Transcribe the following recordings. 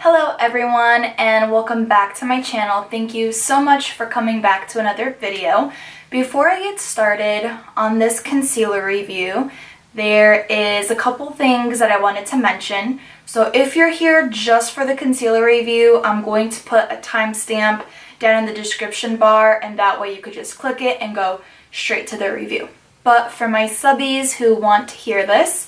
Hello everyone and welcome back to my channel. Thank you so much for coming back to another video. Before I get started on this concealer review, there is a couple things that I wanted to mention. So if you're here just for the concealer review, I'm going to put a timestamp down in the description bar, and that way you could just click it and go straight to the review. But for my subbies who want to hear this,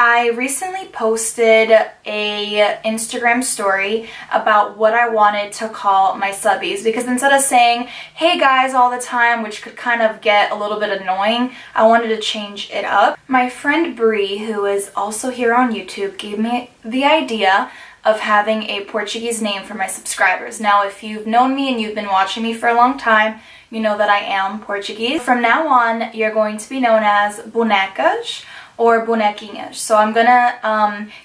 I recently posted a Instagram story about what I wanted to call my subbies, because instead of saying, hey guys, all the time, which could kind of get a little bit annoying, I wanted to change it up. My friend Bree, who is also here on YouTube, gave me the idea of having a Portuguese name for my subscribers. Now, if you've known me and you've been watching me for a long time, you know that I am Portuguese. From now on, you're going to be known as Bonecas or bonequinhas. So I'm gonna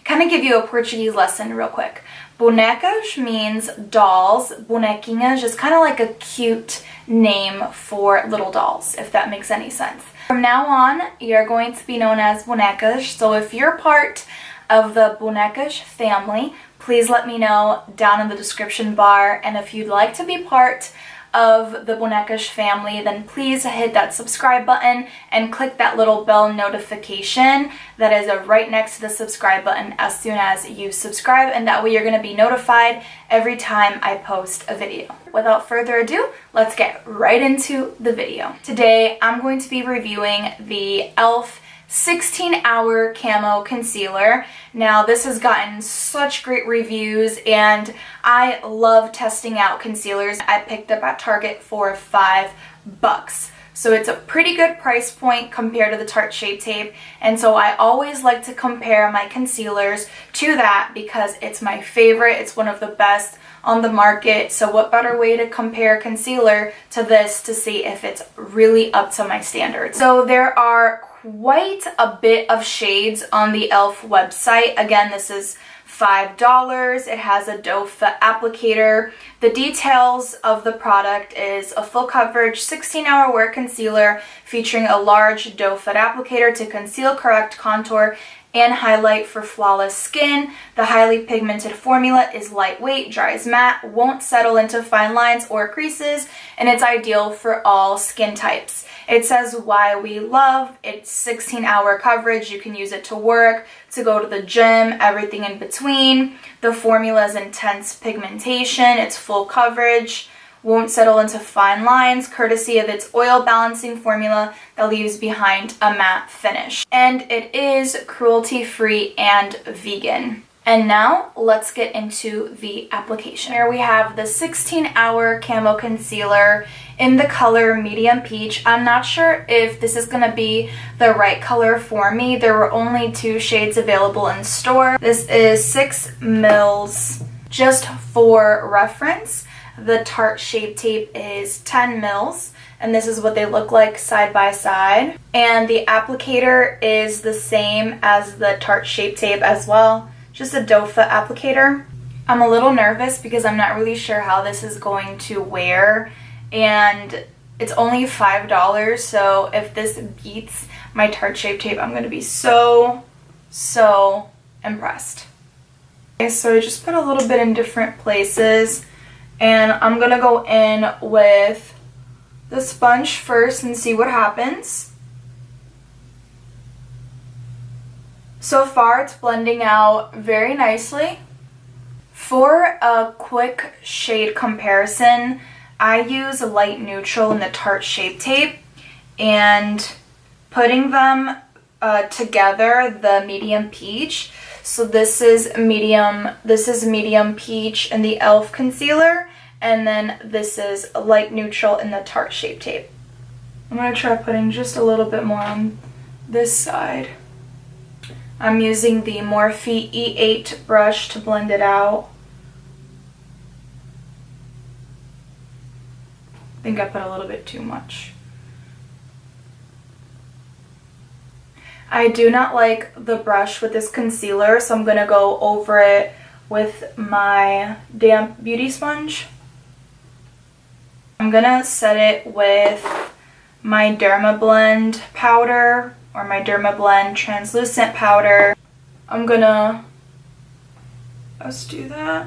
kind of give you a Portuguese lesson real quick. Bonecas means dolls. Bonequinhas is kind of like a cute name for little dolls, if that makes any sense. From now on, you're going to be known as Bonecas. So if you're part of the Bonecas family, please let me know down in the description bar. And if you'd like to be part of the Bonecas family, then please hit that subscribe button and click that little bell notification that is right next to the subscribe button as soon as you subscribe, and that way you're going to be notified every time I post a video. Without further ado, let's get right into the video. Today I'm going to be reviewing the e.l.f. 16Hr Camo Concealer. Now, this has gotten such great reviews and I love testing out concealers. I picked up at Target for $5. So it's a pretty good price point compared to the Tarte Shape Tape, and so I always like to compare my concealers to that because it's my favorite. It's one of the best on the market, so what better way to compare concealer to this to see if it's really up to my standards. So there are quite a bit of shades on the e.l.f. website. Again, this is $5. It has a doe foot applicator. The details of the product is a full coverage 16-hour wear concealer featuring a large doe foot applicator to conceal, correct, contour, and highlight for flawless skin. The highly pigmented formula is lightweight, dries matte, won't settle into fine lines or creases, and it's ideal for all skin types. It says why we love it's 16-hour coverage. You can use it to work, to go to the gym, everything in between. The formula is intense pigmentation, it's full coverage, won't settle into fine lines, courtesy of its oil balancing formula that leaves behind a matte finish. And it is cruelty-free and vegan. And now let's get into the application. Here we have the 16-Hr Camo Concealer in the color medium peach. I'm not sure if this is gonna be the right color for me. There were only 2 shades available in store. This is 6 mils. Just for reference, the Tarte Shape Tape is 10 mils, and this is what they look like side by side. And the applicator is the same as the Tarte Shape Tape as well, just a doe foot applicator. I'm a little nervous because I'm not really sure how this is going to wear, and it's only $5, so if this beats my Tarte Shape Tape, I'm going to be so impressed. Okay, so I just put a little bit in different places. And I'm going to go in with the sponge first and see what happens. So far it's blending out very nicely. For a quick shade comparison, I use a light neutral in the Tarte Shape Tape, and putting them together, the medium peach. So this is medium peach in the e.l.f. concealer, and then this is a light neutral in the Tarte Shape Tape. I'm going to try putting just a little bit more on this side. I'm using the Morphe E8 brush to blend it out. I think I put a little bit too much. I do not like the brush with this concealer, so I'm going to go over it with my damp beauty sponge. I'm going to set it with my Dermablend powder or my Dermablend translucent powder. I'm going to just do that.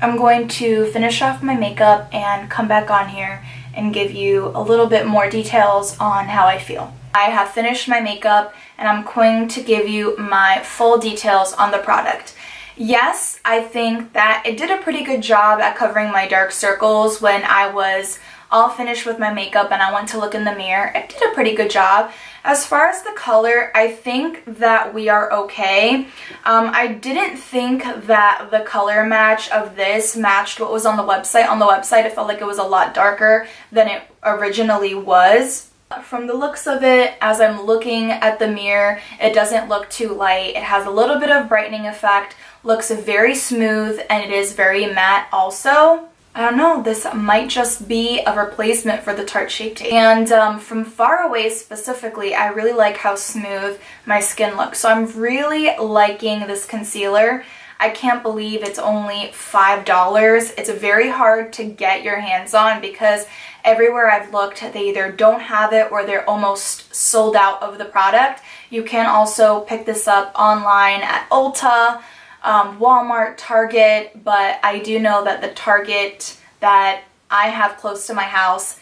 I'm going to finish off my makeup and come back on here and give you a little bit more details on how I feel. I have finished my makeup and I'm going to give you my full details on the product. Yes, I think that it did a pretty good job at covering my dark circles when I was all finished with my makeup and I went to look in the mirror. It did a pretty good job. As far as the color, I think that we are okay. I didn't think that the color match of this matched what was on the website. On the website, it felt like it was a lot darker than it originally was. From the looks of it, as I'm looking at the mirror, it doesn't look too light. It has a little bit of brightening effect, looks very smooth, and it is very matte also. I don't know, this might just be a replacement for the Tarte Shape Tape. And from far away specifically, I really like how smooth my skin looks. So I'm really liking this concealer. I can't believe it's only $5. It's very hard to get your hands on because everywhere I've looked, they either don't have it or they're almost sold out of the product. You can also pick this up online at Ulta, Walmart, Target, but I do know that the Target that I have close to my house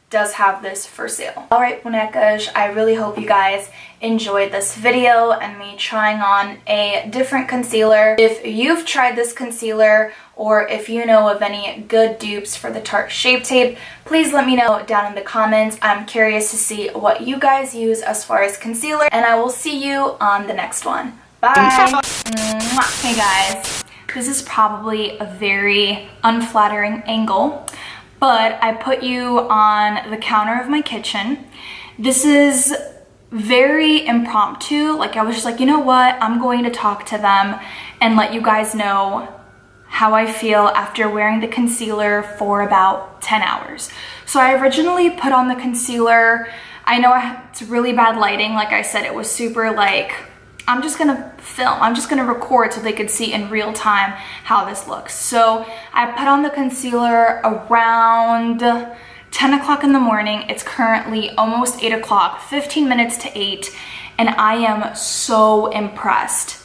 does have this for sale. Alright, Bonecas, I really hope you guys enjoyed this video and me trying on a different concealer. If you've tried this concealer or if you know of any good dupes for the Tarte Shape Tape, please let me know down in the comments. I'm curious to see what you guys use as far as concealer, and I will see you on the next one. Bye! Hey guys, this is probably a very unflattering angle, but I put you on the counter of my kitchen. This is very impromptu. Like, I was just like, you know what? I'm going to talk to them and let you guys know how I feel after wearing the concealer for about 10 hours. So I originally put on the concealer. I know it's really bad lighting. Like I said, it was super like, I'm just gonna film, I'm just gonna record so they could see in real time how this looks. So I put on the concealer around 10 o'clock in the morning. It's currently almost 8 o'clock, 15 minutes to 8, and I am so impressed.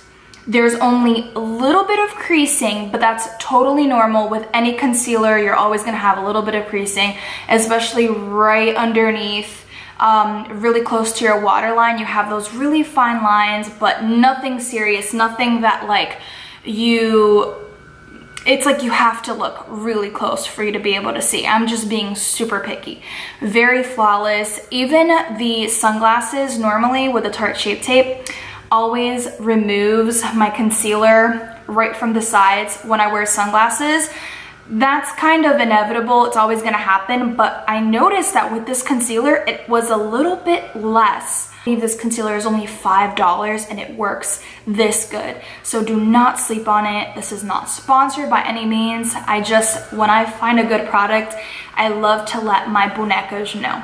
There's only a little bit of creasing, but that's totally normal. With any concealer, you're always gonna have a little bit of creasing, especially right underneath, really close to your waterline. You have those really fine lines, but nothing serious, nothing that like it's like you have to look really close for you to be able to see. I'm just being super picky. Very flawless. Even the sunglasses, normally with the Tarte Shape Tape, always removes my concealer right from the sides when I wear sunglasses. That's kind of inevitable. It's always gonna happen, but I noticed that with this concealer, it was a little bit less. I believe this concealer is only $5 and it works this good. So do not sleep on it. This is not sponsored by any means. When I find a good product, I love to let my Bonecas know.